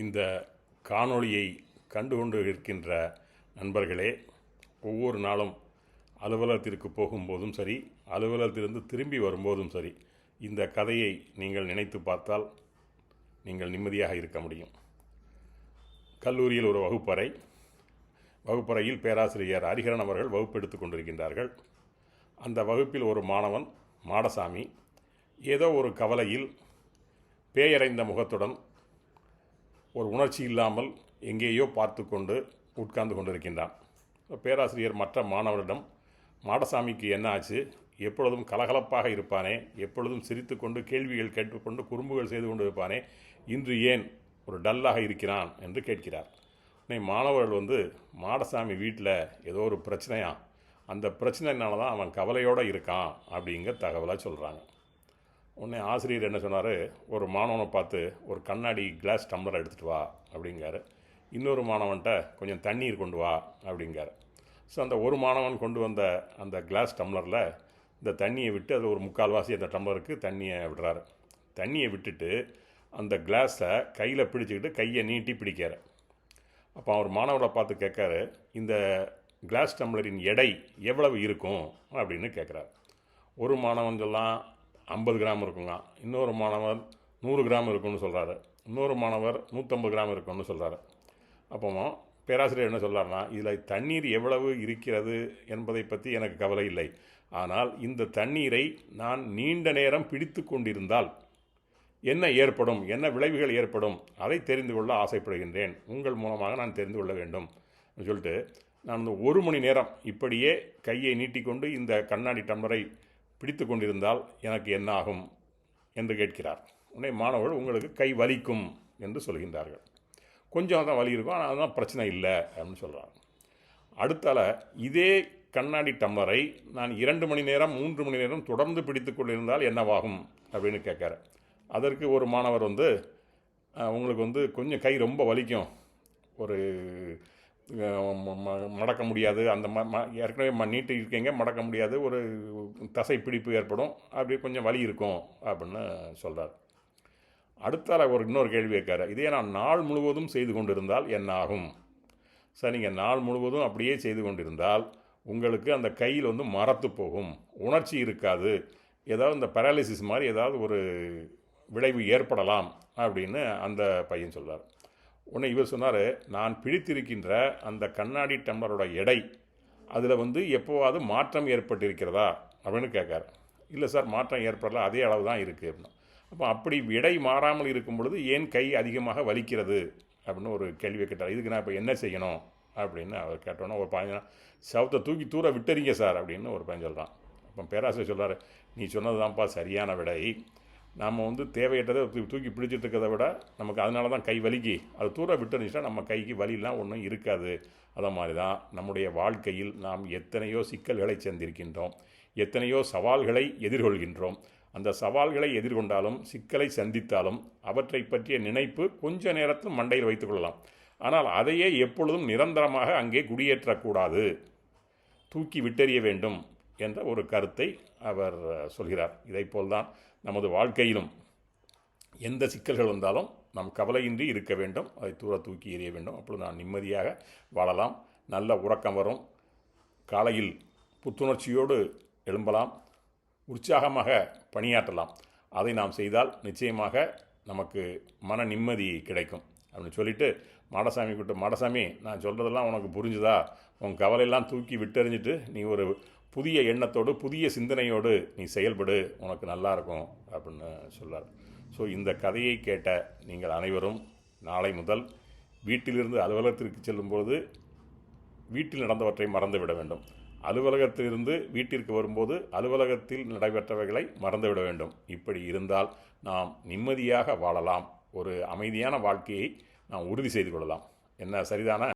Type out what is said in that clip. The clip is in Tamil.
இந்த காணொளியை கண்டுகொண்டு இருக்கின்ற நண்பர்களே, ஒவ்வொரு நாளும் அலுவலகத்திற்கு போகும்போதும் சரி, அலுவலகத்திலிருந்து திரும்பி வரும்போதும் சரி, இந்த கதையை நீங்கள் நினைத்து பார்த்தால் நீங்கள் நிம்மதியாக இருக்க முடியும். கல்லூரியில் ஒரு வகுப்பறையில் பேராசிரியர் ஹரிஹரன் அவர்கள் வகுப்பெடுத்து கொண்டிருக்கின்றார்கள். அந்த வகுப்பில் ஒரு மாணவன் மாடசாமி ஏதோ ஒரு கவலையில் பேயறைந்த முகத்துடன் ஒரு உணர்ச்சி இல்லாமல் எங்கேயோ பார்த்து கொண்டு உட்கார்ந்து கொண்டிருக்கின்றான். பேராசிரியர் மற்ற மாணவரிடம், மாடசாமிக்கு என்ன ஆச்சு, எப்பொழுதும் கலகலப்பாக இருப்பானே, எப்பொழுதும் சிரித்து கொண்டு கேள்விகள் கேட்டுக்கொண்டு குறும்புகள் செய்து கொண்டு இருப்பானே, இன்று ஏன் ஒரு டல்லாக இருக்கிறான் என்று கேட்கிறார். மாணவர்கள் மாடசாமி வீட்டில் ஏதோ ஒரு பிரச்சனையா, அந்த பிரச்சனைனால தான் அவன் கவலையோடு இருக்கான் அப்படிங்கிற தகவலாக சொல்கிறாங்க. உடனே ஆசிரியர் என்ன சொன்னார், ஒரு மாணவனை பார்த்து ஒரு கண்ணாடி கிளாஸ் டம்ளர் எடுத்துகிட்டு வா அப்படிங்காரு. இன்னொரு மாணவன்கிட்ட கொஞ்சம் தண்ணீர் கொண்டு வா அப்படிங்காரு. ஸோ அந்த ஒரு மாணவன் கொண்டு வந்த அந்த கிளாஸ் டம்ளரில் இந்த தண்ணியை விட்டு, அது ஒரு முக்கால்வாசி அந்த டம்ளருக்கு தண்ணியை விடுறாரு. தண்ணியை விட்டுட்டு அந்த கிளாஸை கையில் பிடிச்சிக்கிட்டு கையை நீட்டி பிடிக்காரு. அப்போ அவர் மாணவரை பார்த்து கேட்காரு, இந்த கிளாஸ் டம்ளரின் எடை எவ்வளவு இருக்கும் அப்படின்னு கேட்குறாரு. ஒரு மாணவன் சொல்லலாம் 50 கிராம் இருக்குங்க, இன்னொரு மாணவர் 100 கிராம் இருக்குன்னு சொல்கிறாரு, இன்னொரு மாணவர் 150 கிராம் இருக்குன்னு சொல்கிறாரு. அப்போ பேராசிரியர் என்ன சொல்கிறாருன்னா, இதில் தண்ணீர் எவ்வளவு இருக்கிறது என்பதை பற்றி எனக்கு கவலை இல்லை, ஆனால் இந்த தண்ணீரை நான் நீண்ட நேரம் பிடித்து கொண்டிருந்தால் என்ன ஏற்படும், என்ன விளைவுகள் ஏற்படும், அதை தெரிந்து கொள்ள ஆசைப்படுகின்றேன், உங்கள் மூலமாக நான் தெரிந்து கொள்ள வேண்டும் சொல்லிட்டு, நான் 1 மணி நேரம் இப்படியே கையை நீட்டிக்கொண்டு இந்த கண்ணாடி டம்ளரை பிடித்து கொண்டிருந்தால் எனக்கு என்ன ஆகும் என்று கேட்கிறார். உடனே மாணவர்கள், உங்களுக்கு கை வலிக்கும் என்று சொல்கின்றார்கள். கொஞ்சம் தான் வலி இருக்கும், ஆனால் அதுதான் பிரச்சனை இல்லை அப்படின்னு சொல்கிறாங்க. அடுத்தால இதே கண்ணாடி டம்ளரை நான் 2 மணி நேரம் 3 மணி நேரம் தொடர்ந்து பிடித்து கொண்டிருந்தால் என்னவாகும் அப்படின்னு கேட்குற. அதற்கு ஒரு மாணவர் உங்களுக்கு கொஞ்சம் கை ரொம்ப வலிக்கும், ஒரு மடக்க முடியாது, அந்த ஏற்கனவே நீட்டு இருக்கீங்க, மடக்க முடியாது, ஒரு தசை பிடிப்பு ஏற்படும், அப்படி கொஞ்சம் வலி இருக்கும் அப்படின்னு சொல்கிறார். அடுத்தால இன்னொரு கேள்வி கேட்காரு, இதே நான் நாள் முழுவதும் செய்து கொண்டிருந்தால் என்ன ஆகும்? சார், நீங்கள் நாள் முழுவதும் அப்படியே செய்து கொண்டிருந்தால் உங்களுக்கு அந்த கையில் மரத்து போகும், உணர்ச்சி இருக்காது, ஏதாவது இந்த பேராலிசிஸ் மாதிரி ஏதாவது ஒரு விளைவு ஏற்படலாம் அப்படின்னு அந்த பையன் சொல்கிறார். உடனே இவர் சொன்னார், நான் பிடித்திருக்கின்ற அந்த கண்ணாடி டம்ளரோட எடை அதில் எப்போவாவது மாற்றம் ஏற்பட்டிருக்கிறதா அப்படின்னு கேட்கார். இல்லை சார், மாற்றம் ஏற்படல, அதே அளவு தான் இருக்குது அப்படின்னா. அப்போ அப்படி எடை மாறாமல் இருக்கும் பொழுது ஏன் கை அதிகமாக வலிக்கிறது அப்படின்னு ஒரு கேள்வியை கேட்டார். இதுக்கு நான் இப்போ என்ன செய்யணும் அப்படின்னு அவர் கேட்டோன்னா, ஒரு பையன் சவத்தை தூக்கி தூர விட்டுறீங்க சார் அப்படின்னு ஒரு பையன் சொல்கிறான். அப்போ பேராசிரியர் சொல்கிறார், நீ சொன்னது தான்ப்பா சரியான விடை, நாம் தேவையற்றதை தூக்கி பிடிச்சிட்டு இருக்கிறத விட நமக்கு அதனால தான் கை வலிக்கு, அது தூர விட்டுருந்துச்சுன்னா நம்ம கைக்கு வலிலாம் ஒன்றும் இருக்காது. அதை மாதிரி தான் நம்முடைய வாழ்க்கையில் நாம் எத்தனையோ சிக்கல்களை சந்திருக்கின்றோம், எத்தனையோ சவால்களை எதிர்கொள்கின்றோம். அந்த சவால்களை எதிர்கொண்டாலும் சிக்கலை சந்தித்தாலும் அவற்றை பற்றிய நினைப்பு கொஞ்ச நேரத்தில் மண்டையில் வைத்துக்கொள்ளலாம். ஆனால் அதையே எப்பொழுதும் நிரந்தரமாக அங்கே குடியேற்றக்கூடாது, தூக்கி விட்டெறிய வேண்டும் என்ற ஒரு கருத்தை அவர் சொல்கிறார். இதைப்போல்தான் நமது வாழ்க்கையிலும் எந்த சிக்கல்கள் வந்தாலும் நாம் கவலையின்றி இருக்க வேண்டும், அதை தூக்கி எறிய வேண்டும். அப்பொழுது நான் நிம்மதியாக வாழலாம், நல்ல உறக்கம் வரும், காலையில் புத்துணர்ச்சியோடு எழும்பலாம், உற்சாகமாக பணியாற்றலாம். அதை நாம் செய்தால் நிச்சயமாக நமக்கு மன நிம்மதி கிடைக்கும் அப்படின்னு சொல்லிட்டு மாடசாமி கூப்பிட்டு, மாடசாமி, நான் சொல்கிறதெல்லாம் உனக்கு புரிஞ்சுதா? உன் கவலையெல்லாம் தூக்கி விட்டெறிஞ்சிட்டு நீ ஒரு புதிய எண்ணத்தோடு புதிய சிந்தனையோடு நீ செயல்படு, உனக்கு நல்லா இருக்கும் அப்படின்னு சொல்கிறார். ஸோ இந்த கதையை கேட்ட நீங்கள் அனைவரும் நாளை முதல் வீட்டிலிருந்து அலுவலகத்திற்கு செல்லும்போது வீட்டில் நடந்தவற்றை மறந்துவிட வேண்டும், அலுவலகத்திலிருந்து வீட்டிற்கு வரும்போது அலுவலகத்தில் நடைபெற்றவைகளை மறந்துவிட வேண்டும். இப்படி இருந்தால் நாம் நிம்மதியாக வாழலாம், ஒரு அமைதியான வாழ்க்கையை நாம் உறுதி செய்து கொள்ளலாம். என்ன சரிதானா?